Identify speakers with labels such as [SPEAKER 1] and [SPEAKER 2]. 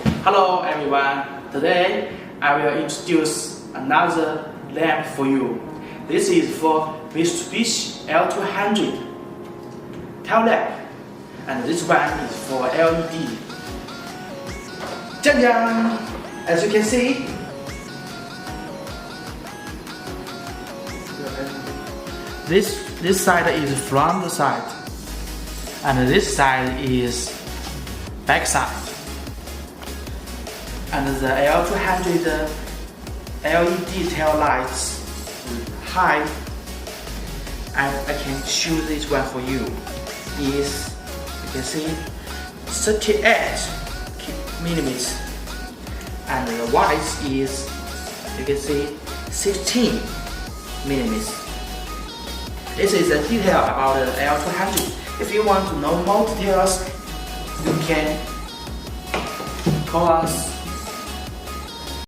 [SPEAKER 1] Hello everyone, today I will introduce another lamp for you. This is for Mitsubishi L200 tail lamp, and this one is for LED. Jiangsu! As you can see, this side is front side, and this side is back side. And the L200 LED tail lights high, and I can choose this one for you. Is, you can see, 38 millimeters, and the width is, you can see, 16 millimeters. This is the detail about the L200. If you want to know more details, you can call us